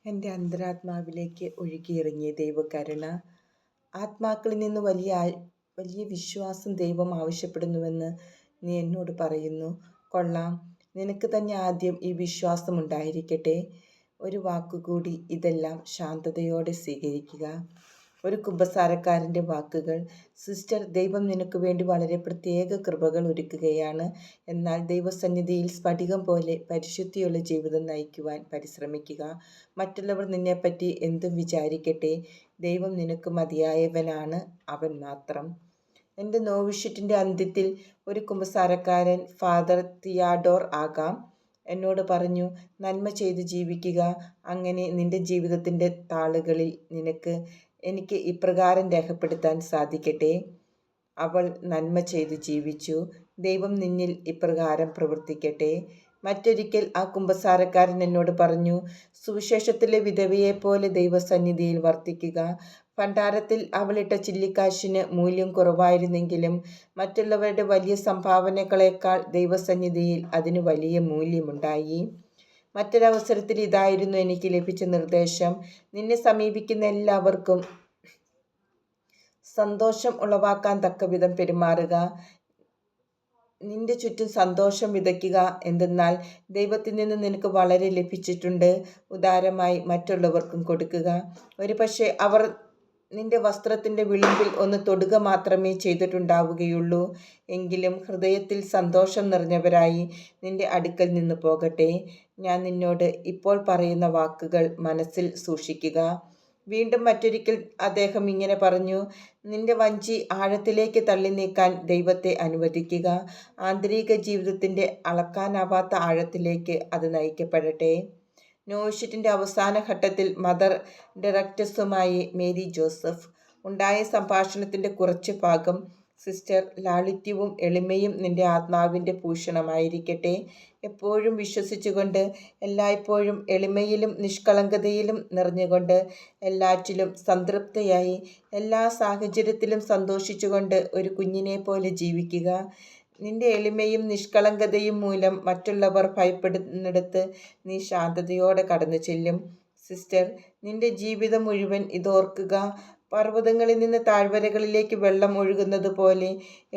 എൻ്റെ അന്തരാത്മാവിലേക്ക് ഒഴുകിയിറങ്ങിയ ദൈവകരുണ. ആത്മാക്കളിൽ നിന്ന് വലിയ വിശ്വാസം ദൈവം ആവശ്യപ്പെടുന്നുവെന്ന് നീ എന്നോട് പറയുന്നു. കൊള്ളാം, നിനക്ക് തന്നെ ആദ്യം ഈ വിശ്വാസം ഉണ്ടായിരിക്കട്ടെ. ഒരു വാക്കുകൂടി, ഇതെല്ലാം ശാന്തതയോടെ സ്വീകരിക്കുക. ഒരു കുമ്പസാരക്കാരൻ്റെ വാക്കുകൾ. സിസ്റ്റർ, ദൈവം നിനക്ക് വേണ്ടി വളരെ പ്രത്യേക കൃപകൾ ഒരുക്കുകയാണ്. എന്നാൽ ദൈവസന്നിധിയിൽ സ്ഫടികം പോലെ പരിശുദ്ധിയുള്ള ജീവിതം നയിക്കുവാൻ പരിശ്രമിക്കുക. മറ്റുള്ളവർ നിന്നെപ്പറ്റി എന്തും വിചാരിക്കട്ടെ, ദൈവം നിനക്ക് മതിയായവനാണ്, അവൻ മാത്രം. എൻ്റെ നോവിഷ്യറ്റിൻ്റെ അന്ത്യത്തിൽ ഒരു കുമ്പസാരക്കാരൻ, ഫാദർ തിയാഡോർ ആകാം, എന്നോട് പറഞ്ഞു, നന്മ ചെയ്ത് ജീവിക്കുക. അങ്ങനെ നിന്റെ ജീവിതത്തിൻ്റെ താളുകളിൽ എനിക്ക് ഇപ്രകാരം രേഖപ്പെടുത്താൻ സാധിക്കട്ടെ: അവൾ നന്മ ചെയ്തു ജീവിച്ചു. ദൈവം നിന്നിൽ ഇപ്രകാരം പ്രവർത്തിക്കട്ടെ. മറ്റൊരിക്കൽ ആ കുമ്പസാരക്കാരൻ എന്നോട് പറഞ്ഞു, സുവിശേഷത്തിലെ വിധവയെപ്പോലെ ദൈവസന്നിധിയിൽ വർത്തിക്കുക. ഭണ്ഡാരത്തിൽ അവളിട്ട ചില്ലിക്കാശിന് മൂല്യം കുറവായിരുന്നെങ്കിലും മറ്റുള്ളവരുടെ വലിയ സംഭാവനകളേക്കാൾ ദൈവസന്നിധിയിൽ അതിന് വലിയ മൂല്യമുണ്ടായി. മറ്റൊരവസരത്തിൽ ഇതായിരുന്നു എനിക്ക് ലഭിച്ച നിർദ്ദേശം: നിന്നെ സമീപിക്കുന്ന എല്ലാവർക്കും സന്തോഷം ഉളവാക്കാൻ തക്കവിധം പെരുമാറുക. നിന്റെ ചുറ്റും സന്തോഷം വിതയ്ക്കുക. എന്തെന്നാൽ ദൈവത്തിൽ നിന്ന് നിനക്ക് വളരെ ലഭിച്ചിട്ടുണ്ട്. ഉദാരമായി മറ്റുള്ളവർക്കും കൊടുക്കുക. ഒരുപക്ഷെ അവർ നിന്റെ വസ്ത്രത്തിൻ്റെ വിളിമ്പിൽ ഒന്ന് തൊടുക മാത്രമേ ചെയ്തിട്ടുണ്ടാവുകയുള്ളൂ. എങ്കിലും ഹൃദയത്തിൽ സന്തോഷം നിറഞ്ഞവരായി നിന്റെ അടുക്കൽ നിന്ന് പോകട്ടെ. ഞാൻ നിന്നോട് ഇപ്പോൾ പറയുന്ന വാക്കുകൾ മനസ്സിൽ സൂക്ഷിക്കുക. വീണ്ടും മറ്റൊരിക്കൽ അദ്ദേഹം ഇങ്ങനെ പറഞ്ഞു, നിന്റെ വഞ്ചി ആഴത്തിലേക്ക് തള്ളി നീക്കാൻ ദൈവത്തെ അനുവദിക്കുക. ആന്തരിക ജീവിതത്തിൻ്റെ അളക്കാനാവാത്ത ആഴത്തിലേക്ക് അത് നയിക്കപ്പെടട്ടെ. നോവിഷ്യറ്റിൻ്റെ അവസാന ഘട്ടത്തിൽ മദർ ഡയറക്ടസുമായി മേരി ജോസഫ് ഉണ്ടായ സംഭാഷണത്തിൻ്റെ കുറച്ച് ഭാഗം. സിസ്റ്റർ, ലാളിത്യവും എളിമയും നിന്റെ ആത്മാവിൻ്റെ ഭൂഷണമായിരിക്കട്ടെ. എപ്പോഴും വിശ്വസിച്ചുകൊണ്ട്, എല്ലായ്പ്പോഴും എളിമയിലും നിഷ്കളങ്കതയിലും നിറഞ്ഞുകൊണ്ട്, എല്ലാറ്റിലും സംതൃപ്തയായി, എല്ലാ സാഹചര്യത്തിലും സന്തോഷിച്ചുകൊണ്ട് ഒരു കുഞ്ഞിനെ പോലെ ജീവിക്കുക. നിന്റെ എളിമയും നിഷ്കളങ്കതയും മൂലം മറ്റുള്ളവർ ഭയപ്പെടുന്നിടത്ത് നീ ശാന്തതയോടെ കടന്നു ചെല്ലും. സിസ്റ്റർ, നിന്റെ ജീവിതം മുഴുവൻ ഇതോർക്കുക: പർവ്വതങ്ങളിൽ നിന്ന് താഴ്വരകളിലേക്ക് വെള്ളം ഒഴുകുന്നത് പോലെ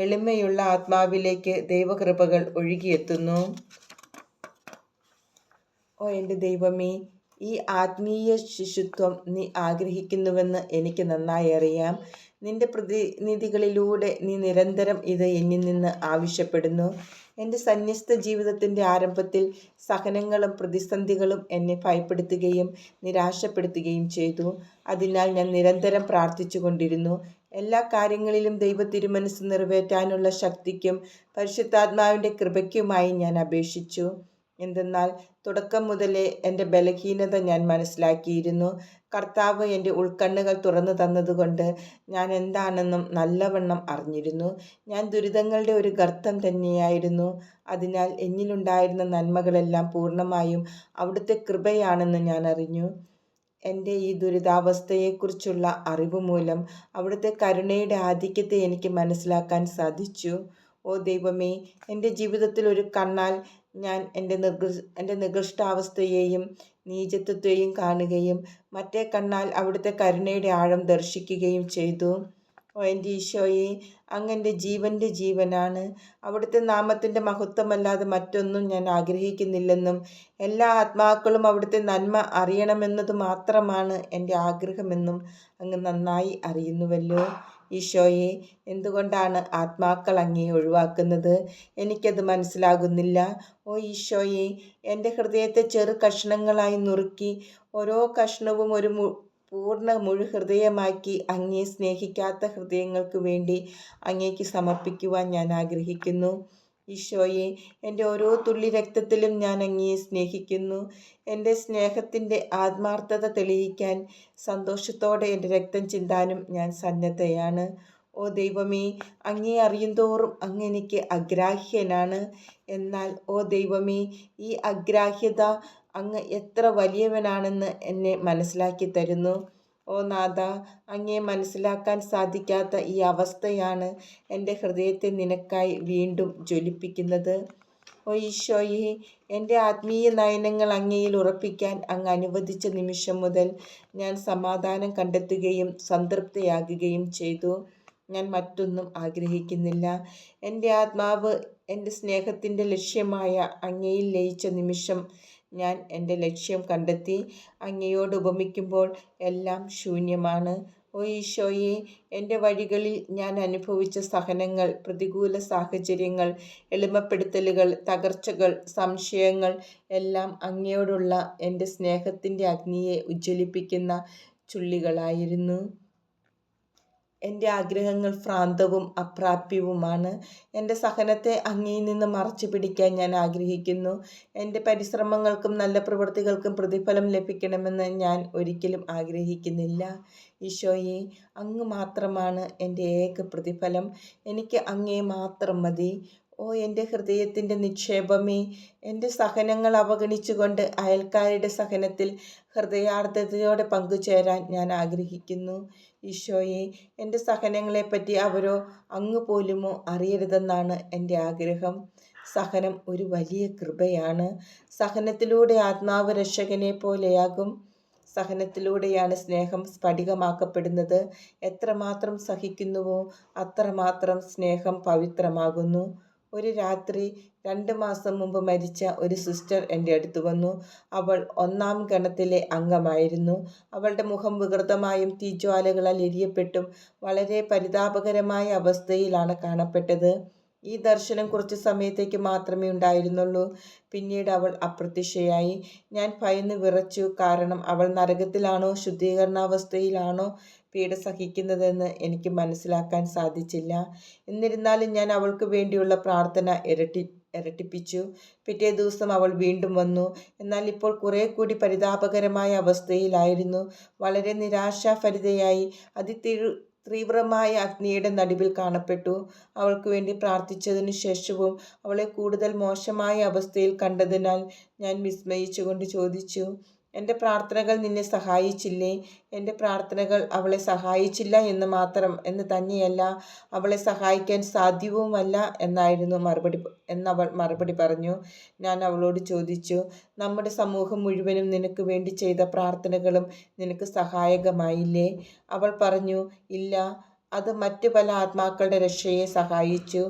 എളിമയുള്ള ആത്മാവിലേക്ക് ദൈവകൃപകൾ ഒഴുകിയെത്തുന്നു. ഓ എൻ്റെ ദൈവമേ, ഈ ആത്മീയ ശിശുത്വം നീ ആഗ്രഹിക്കുന്നുവെന്ന് എനിക്ക് നന്നായി അറിയാം. നിന്റെ പ്രതിനിധികളിലൂടെ നീ നിരന്തരം ഇത് എന്നിൽ നിന്ന് ആവശ്യപ്പെടുന്നു. എൻ്റെ സന്യസ്ത ജീവിതത്തിൻ്റെ ആരംഭത്തിൽ സഹനങ്ങളും പ്രതിസന്ധികളും എന്നെ ഭയപ്പെടുത്തുകയും നിരാശപ്പെടുത്തുകയും ചെയ്തു. അതിനാൽ ഞാൻ നിരന്തരം പ്രാർത്ഥിച്ചു കൊണ്ടിരുന്നു. എല്ലാ കാര്യങ്ങളിലും ദൈവത്തിരുമനസ്സ് നിറവേറ്റാനുള്ള ശക്തിക്കും പരിശുദ്ധാത്മാവിൻ്റെ കൃപയ്ക്കുമായി ഞാൻ അപേക്ഷിച്ചു. എന്തെന്നാൽ തുടക്കം മുതലേ എൻ്റെ ബലഹീനത ഞാൻ മനസ്സിലാക്കിയിരുന്നു. കർത്താവ് എൻ്റെ ഉൾക്കണ്ണുകൾ തുറന്നു തന്നതുകൊണ്ട് ഞാൻ എന്താണെന്നും നല്ലവണ്ണം അറിഞ്ഞിരുന്നു. ഞാൻ ദുരിതങ്ങളുടെ ഒരു ഗർത്തം തന്നെയായിരുന്നു. അതിനാൽ എന്നിലുണ്ടായിരുന്ന നന്മകളെല്ലാം പൂർണ്ണമായും അവിടുത്തെ കൃപയാണെന്ന് ഞാൻ അറിഞ്ഞു. എൻ്റെ ഈ ദുരിതാവസ്ഥയെക്കുറിച്ചുള്ള അറിവ് മൂലം അവിടുത്തെ കരുണയുടെ ആധിക്യത്തെ എനിക്ക് മനസ്സിലാക്കാൻ സാധിച്ചു. ഓ ദൈവമേ, എൻ്റെ ജീവിതത്തിൽ ഒരു കണ്ണാൽ ഞാൻ എൻ്റെ നികൃഷ്ടാവസ്ഥയെയും നീചത്വത്തെയും കാണുകയും മറ്റേ കണ്ണാൽ അവിടുത്തെ കരുണയുടെ ആഴം ദർശിക്കുകയും ചെയ്തു. ഓ എൻ്റെ ഈശോയെ, അങ്ങ് എൻ്റെ ജീവൻ്റെ ജീവനാണ്. അവിടുത്തെ നാമത്തിൻ്റെ മഹത്വമല്ലാതെ മറ്റൊന്നും ഞാൻ ആഗ്രഹിക്കുന്നില്ലെന്നും എല്ലാ ആത്മാക്കളും അവിടുത്തെ നന്മ അറിയണമെന്നത് മാത്രമാണ് എൻ്റെ ആഗ്രഹമെന്നും അങ്ങ് നന്നായി അറിയുന്നുവല്ലോ. ഈശോയെ, എന്തുകൊണ്ടാണ് ആത്മാക്കൾ അങ്ങയെ ഒഴിവാക്കുന്നത്? എനിക്കത് മനസ്സിലാകുന്നില്ല. ഓ ഈശോയെ, എൻ്റെ ഹൃദയത്തെ ചെറു കഷ്ണങ്ങളായി നുറുക്കി ഓരോ കഷ്ണവും ഒരു പൂർണ്ണ മുഴുഹൃദയമാക്കി അങ്ങയെ സ്നേഹിക്കാത്ത ഹൃദയങ്ങൾക്ക് വേണ്ടി അങ്ങേക്ക് സമർപ്പിക്കുവാൻ ഞാൻ ആഗ്രഹിക്കുന്നു. ഈശോയെ, എൻ്റെ ഓരോ തുള്ളി രക്തത്തിലും ഞാൻ അങ്ങയെ സ്നേഹിക്കുന്നു. എൻ്റെ സ്നേഹത്തിൻ്റെ ആത്മാർത്ഥത തെളിയിക്കാൻ സന്തോഷത്തോടെ എൻ്റെ രക്തം ചിന്താനും ഞാൻ സന്നദ്ധയാണ്. ഓ ദൈവമേ, അങ്ങയെ അറിയുന്തോറും അങ്ങ് എനിക്ക് അഗ്രാഹ്യനാണ്. എന്നാൽ ഓ ദൈവമേ, ഈ അഗ്രാഹ്യത അങ്ങ് എത്ര വലിയവനാണെന്ന് എന്നെ മനസ്സിലാക്കി തരുന്നു. ഓ നാഥ, അങ്ങയെ മനസ്സിലാക്കാൻ സാധിക്കാത്ത ഈ അവസ്ഥയാണ് എൻ്റെ ഹൃദയത്തെ നിനക്കായി വീണ്ടും ജ്വലിപ്പിക്കുന്നത്. ഓ ഈശോയെ, എൻ്റെ ആത്മീയ നയനങ്ങൾ അങ്ങയിൽ ഉറപ്പിക്കാൻ അങ്ങ് അനുവദിച്ച നിമിഷം മുതൽ ഞാൻ സമാധാനം കണ്ടെത്തുകയും സംതൃപ്തയാകുകയും ചെയ്തു. ഞാൻ മറ്റൊന്നും ആഗ്രഹിക്കുന്നില്ല. എൻ്റെ ആത്മാവ് എൻ്റെ സ്നേഹത്തിൻ്റെ ലക്ഷ്യമായ അങ്ങയിൽ ലയിച്ച നിമിഷം ഞാൻ എൻ്റെ ലക്ഷ്യം കണ്ടെത്തി. അങ്ങയോട് ഉപമിക്കുമ്പോൾ എല്ലാം ശൂന്യമാണ്. ഓ ഈശോയെ, എൻ്റെ വഴികളിൽ ഞാൻ അനുഭവിച്ച സഹനങ്ങൾ, പ്രതികൂല സാഹചര്യങ്ങൾ, എളിമപ്പെടുത്തലുകൾ, തകർച്ചകൾ, സംശയങ്ങൾ എല്ലാം അങ്ങയോടുള്ള എൻ്റെ സ്നേഹത്തിൻ്റെ അഗ്നിയെ ഉജ്ജ്വലിപ്പിക്കുന്ന ചുള്ളികളായിരുന്നു. എൻ്റെ ആഗ്രഹങ്ങൾ ഭ്രാന്തവും അപ്രാപ്യവുമാണ്. എൻ്റെ സഹനത്തെ അങ്ങയിൽ നിന്ന് മറച്ചു പിടിക്കാൻ ഞാൻ ആഗ്രഹിക്കുന്നു. എൻ്റെ പരിശ്രമങ്ങൾക്കും നല്ല പ്രവൃത്തികൾക്കും പ്രതിഫലം ലഭിക്കണമെന്ന് ഞാൻ ഒരിക്കലും ആഗ്രഹിക്കുന്നില്ല. ഈശോയെ, അങ്ങ് മാത്രമാണ് എൻ്റെ ഏക പ്രതിഫലം. എനിക്ക് അങ്ങയെ മാത്രം മതി. ഓ എൻ്റെ ഹൃദയത്തിൻ്റെ നിക്ഷേപമേ, എൻ്റെ സഹനങ്ങൾ അവഗണിച്ചുകൊണ്ട് അയൽക്കാരുടെ സഹനത്തിൽ ഹൃദയാർദ്രതയോടെ പങ്കുചേരാൻ ഞാൻ ആഗ്രഹിക്കുന്നു. ഈശോയെ, എൻ്റെ സഹനങ്ങളെപ്പറ്റി അവരോ അങ്ങ് പോലുമോ അറിയരുതെന്നാണ് എൻ്റെ ആഗ്രഹം. സഹനം ഒരു വലിയ കൃപയാണ്. സഹനത്തിലൂടെ ആത്മാവ് രക്ഷകനെ പോലെയാകും. സഹനത്തിലൂടെയാണ് സ്നേഹം സ്ഫടികമാക്കപ്പെടുന്നത്. എത്രമാത്രം സഹിക്കുന്നുവോ അത്രമാത്രം സ്നേഹം പവിത്രമാകുന്നു. ഒരു രാത്രി 2 മാസം മുമ്പ് മരിച്ച ഒരു സിസ്റ്റർ എൻ്റെ അടുത്ത് വന്നു. അവൾ 1-ാം ഗണത്തിലെ അംഗമായിരുന്നു. അവളുടെ മുഖം വികൃതമായും തീജ്വാലകളാൽ എരിയപ്പെട്ടും വളരെ പരിതാപകരമായ അവസ്ഥയിലാണ് കാണപ്പെട്ടത്. ഈ ദർശനം കുറച്ച് സമയത്തേക്ക് മാത്രമേ ഉണ്ടായിരുന്നുള്ളൂ. പിന്നീട് അവൾ അപ്രത്യക്ഷയായി. ഞാൻ ഭയന്ന് വിറച്ചു. കാരണം അവൾ നരകത്തിലാണോ ശുദ്ധീകരണാവസ്ഥയിലാണോ പീഡ സഹിക്കുന്നതെന്ന് എനിക്ക് മനസ്സിലാക്കാൻ സാധിച്ചില്ല. എന്നിരുന്നാലും ഞാൻ അവൾക്ക് വേണ്ടിയുള്ള പ്രാർത്ഥന ഇരട്ടിപ്പിച്ചു. പിറ്റേ ദിവസം അവൾ വീണ്ടും വന്നു. എന്നാൽ ഇപ്പോൾ കുറെ കൂടി പരിതാപകരമായ അവസ്ഥയിലായിരുന്നു. വളരെ നിരാശാഭരിതയായി തീവ്രമായ അഗ്നിയുടെ നടുവിൽ കാണപ്പെട്ടു. അവൾക്ക് വേണ്ടി പ്രാർത്ഥിച്ചതിനു ശേഷവും അവളെ കൂടുതൽ മോശമായ അവസ്ഥയിൽ കണ്ടതിനാൽ ഞാൻ വിസ്മയിച്ചുകൊണ്ട് ചോദിച്ചു, എൻ്റെ പ്രാർത്ഥനകൾ നിന്നെ സഹായിച്ചില്ലേ? എൻ്റെ പ്രാർത്ഥനകൾ അവളെ സഹായിച്ചില്ല എന്ന് തന്നെയല്ല, അവളെ സഹായിക്കാൻ സാധ്യവുമല്ല എന്നവൾ മറുപടി പറഞ്ഞു. ഞാൻ അവളോട് ചോദിച്ചു, നമ്മുടെ സമൂഹം മുഴുവനും നിനക്ക് വേണ്ടി ചെയ്ത പ്രാർത്ഥനകളും നിനക്ക് സഹായകമായില്ലേ? അവൾ പറഞ്ഞു, ഇല്ല, അത് മറ്റു പല ആത്മാക്കളുടെ രക്ഷയെ സഹായിച്ചു.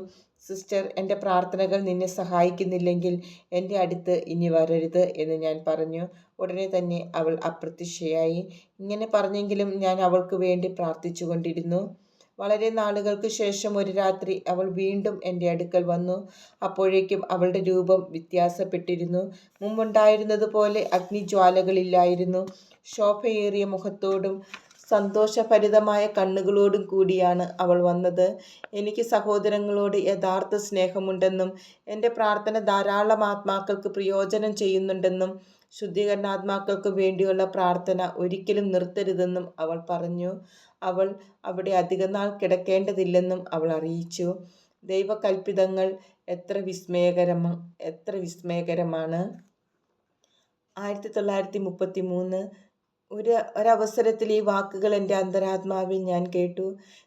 സിസ്റ്റർ, എൻ്റെ പ്രാർത്ഥനകൾ നിന്നെ സഹായിക്കുന്നില്ലെങ്കിൽ എൻ്റെ അടുത്ത് ഇനി വരരുത് എന്ന് ഞാൻ പറഞ്ഞു. ഉടനെ തന്നെ അവൾ അപ്രത്യക്ഷയായി. ഇങ്ങനെ പറഞ്ഞെങ്കിലും ഞാൻ അവൾക്ക് വേണ്ടി പ്രാർത്ഥിച്ചുകൊണ്ടിരുന്നു. വളരെ നാളുകൾക്ക് ശേഷം ഒരു രാത്രി അവൾ വീണ്ടും എൻ്റെ അടുക്കൽ വന്നു. അപ്പോഴേക്കും അവളുടെ രൂപം വ്യത്യാസപ്പെട്ടിരുന്നു. മുമ്പുണ്ടായിരുന്നതുപോലെ അഗ്നിജ്വാലകളില്ലായിരുന്നു. ശോഭയേറിയ മുഖത്തോടും സന്തോഷഭരിതമായ കണ്ണുകളോടും കൂടിയാണ് അവൾ വന്നത്. എനിക്ക് സഹോദരങ്ങളോട് യഥാർത്ഥ സ്നേഹമുണ്ടെന്നും എൻ്റെ പ്രാർത്ഥന ധാരാളം ആത്മാക്കൾക്ക് പ്രയോജനം ചെയ്യുന്നുണ്ടെന്നും ശുദ്ധീകരണാത്മാക്കൾക്ക് വേണ്ടിയുള്ള പ്രാർത്ഥന ഒരിക്കലും നിർത്തരുതെന്നും അവൾ പറഞ്ഞു. അവൾ അവിടെ അധികനാൾ കിടക്കേണ്ടതില്ലെന്നും അവൾ അറിയിച്ചു. ദൈവകൽപ്പിതങ്ങൾ എത്ര വിസ്മയകരമാണ്. 1933 ഒരവസരത്തിൽ ഈ വാക്കുകൾ എൻ്റെ അന്തരാത്മാവിൽ ഞാൻ കേട്ടു.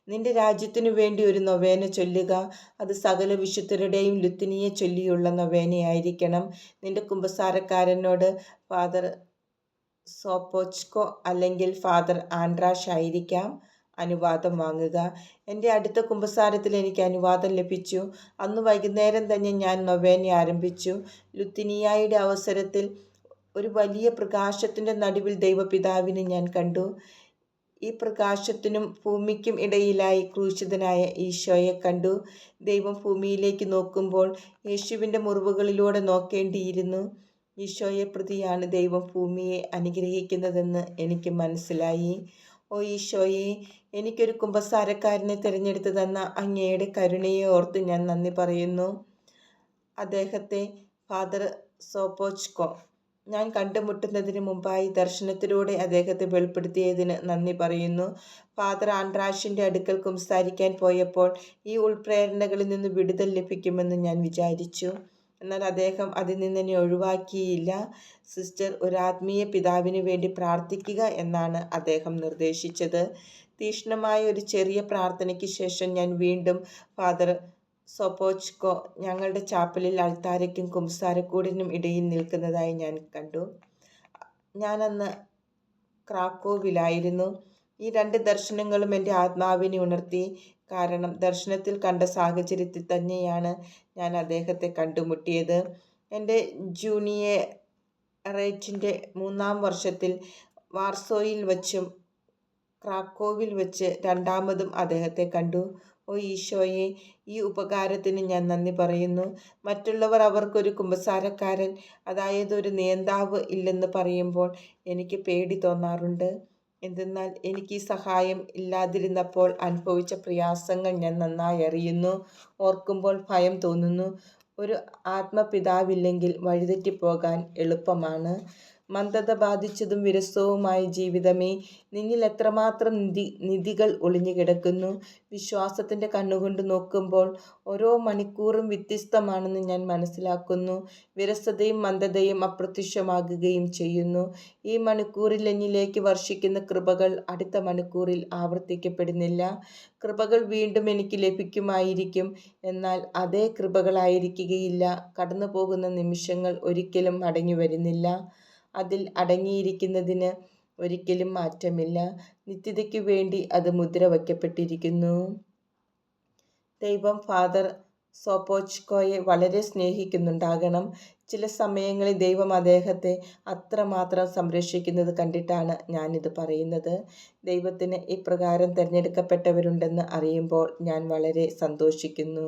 നിന്റെ രാജ്യത്തിനു വേണ്ടി ഒരു നൊവേന ചൊല്ലുക. അത് സകല വിശുദ്ധരുടെയും ലുത്തിനിയെ ചൊല്ലിയുള്ള നൊവേനയായിരിക്കണം. നിന്റെ കുമ്പസാരക്കാരനോട് ഫാദർ സോപ്പോച്കോ അല്ലെങ്കിൽ ഫാദർ ആൻഡ്രാഷ് ആയിരിക്കാം. അനുവാദം വാങ്ങുക. എൻ്റെ അടുത്ത കുമ്പസാരത്തിൽ എനിക്ക് അനുവാദം ലഭിച്ചു. അന്ന് വൈകുന്നേരം തന്നെ ഞാൻ നൊവേന ആരംഭിച്ചു. ലുത്തിനിയായുടെ അവസരത്തിൽ ഒരു വലിയ പ്രകാശത്തിൻ്റെ നടുവിൽ ദൈവപിതാവിനെ ഞാൻ കണ്ടു. ഈ പ്രകാശത്തിനും ഭൂമിക്കും ഇടയിലായി ക്രൂശിതനായ ഈശോയെ കണ്ടു. ദൈവം ഭൂമിയിലേക്ക് നോക്കുമ്പോൾ യേശുവിൻ്റെ മുറിവുകളിലൂടെ നോക്കേണ്ടിയിരുന്നു. ഈശോയെ പ്രതിയാണ് ദൈവം ഭൂമിയെ അനുഗ്രഹിക്കുന്നതെന്ന് എനിക്ക് മനസ്സിലായി. ഓ ഈശോയെ, എനിക്കൊരു കുമ്പസാരക്കാരനെ തിരഞ്ഞെടുത്തു തന്ന അങ്ങയുടെ കരുണയെ ഓർത്ത് ഞാൻ നന്ദി പറയുന്നു. അദ്ദേഹത്തെ ഫാദർ സോപ്പോച്കോ ഞാൻ കണ്ടുമുട്ടുന്നതിന് മുമ്പായി ദർശനത്തിലൂടെ അദ്ദേഹത്തെ വെളിപ്പെടുത്തിയതിന് നന്ദി പറയുന്നു. ഫാദർ ആൻഡ്രാഷിൻ്റെ അടുക്കൽ കുമ്പസാരിക്കാൻ പോയപ്പോൾ ഈ ഉൾപ്രേരണകളിൽ നിന്ന് വിടുതൽ ലഭിക്കുമെന്ന് ഞാൻ വിചാരിച്ചു. എന്നാൽ അദ്ദേഹം അതിൽ നിന്ന് എന്നെ ഒഴിവാക്കിയില്ല. സിസ്റ്റർ, ഒരു ആത്മീയ പിതാവിന് വേണ്ടി പ്രാർത്ഥിക്കുക എന്നാണ് അദ്ദേഹം നിർദ്ദേശിച്ചത്. തീക്ഷ്ണമായ ഒരു ചെറിയ പ്രാർത്ഥനയ്ക്ക് ശേഷം ഞാൻ വീണ്ടും ഫാദർ സൊപോച്കോ ഞങ്ങളുടെ ചാപ്പലിൽ അൾത്താരയ്ക്കും കുമ്പസാരക്കൂടിനും ഇടയിൽ നിൽക്കുന്നതായി ഞാൻ കണ്ടു. ഞാനന്ന് ക്രാക്കോവിലായിരുന്നു. ഈ രണ്ട് ദർശനങ്ങളും എൻ്റെ ആത്മാവിനെ ഉണർത്തി. കാരണം ദർശനത്തിൽ കണ്ട സാഹചര്യത്തിൽ തന്നെയാണ് ഞാൻ അദ്ദേഹത്തെ കണ്ടുമുട്ടിയത്. എൻ്റെ ജൂനിയറേറ്റിൻ്റെ 3-ാം വർഷത്തിൽ വാർസോയിൽ വച്ചും ക്രാക്കോവിൽ വച്ച് രണ്ടാമതും അദ്ദേഹത്തെ കണ്ടു. ഓ ഈശോയെ, ഈ ഉപകാരത്തിന് ഞാൻ നന്ദി പറയുന്നു. മറ്റുള്ളവർ അവർക്കൊരു കുമ്പസാരക്കാരൻ, അതായത് ഒരു നേതാവ് ഇല്ലെന്ന് പറയുമ്പോൾ എനിക്ക് പേടി തോന്നാറുണ്ട്. എന്തെന്നാൽ എനിക്ക് ഈ സഹായം ഇല്ലാതിരുന്നപ്പോൾ അനുഭവിച്ച പ്രയാസങ്ങൾ ഞാൻ നന്നായി അറിയുന്നു. ഓർക്കുമ്പോൾ ഭയം തോന്നുന്നു. ഒരു ആത്മപിതാവില്ലെങ്കിൽ വഴിതെറ്റിപ്പോകാൻ എളുപ്പമാണ്. മന്ദത ബാധിച്ചതും വിരസവുമായ ജീവിതമേ, നിന്നിൽ എത്രമാത്രം നിധികൾ ഒളിഞ്ഞു കിടക്കുന്നു. വിശ്വാസത്തിൻ്റെ കണ്ണുകൊണ്ട് നോക്കുമ്പോൾ ഓരോ മണിക്കൂറും വ്യത്യസ്തമാണെന്ന് ഞാൻ മനസ്സിലാക്കുന്നു. വിരസതയും മന്ദതയും അപ്രത്യക്ഷമാകുകയും ചെയ്യുന്നു. ഈ മണിക്കൂറിൽ എന്നിലേക്ക് വർഷിക്കുന്ന കൃപകൾ അടുത്ത മണിക്കൂറിൽ ആവർത്തിക്കപ്പെടുന്നില്ല. കൃപകൾ വീണ്ടും എനിക്ക് ലഭിക്കുമായിരിക്കും, എന്നാൽ അതേ കൃപകളായിരിക്കുകയില്ല. കടന്നു പോകുന്ന നിമിഷങ്ങൾ ഒരിക്കലും മടങ്ങി വരുന്നില്ല. അതിൽ അടങ്ങിയിരിക്കുന്നതിന് ഒരിക്കലും മാറ്റമില്ല. നിത്യതയ്ക്കു വേണ്ടി അത് മുദ്ര വയ്ക്കപ്പെട്ടിരിക്കുന്നു. ദൈവം ഫാദർ സൊപോച്കോയെ വളരെ സ്നേഹിക്കുന്നുണ്ടാകണം. ചില സമയങ്ങളിൽ ദൈവം അദ്ദേഹത്തെ അത്രമാത്രം സംരക്ഷിക്കുന്നത് കണ്ടിട്ടാണ് ഞാനിത് പറയുന്നത്. ദൈവത്തിന് ഇപ്രകാരം തിരഞ്ഞെടുക്കപ്പെട്ടവരുണ്ടെന്ന് അറിയുമ്പോൾ ഞാൻ വളരെ സന്തോഷിക്കുന്നു.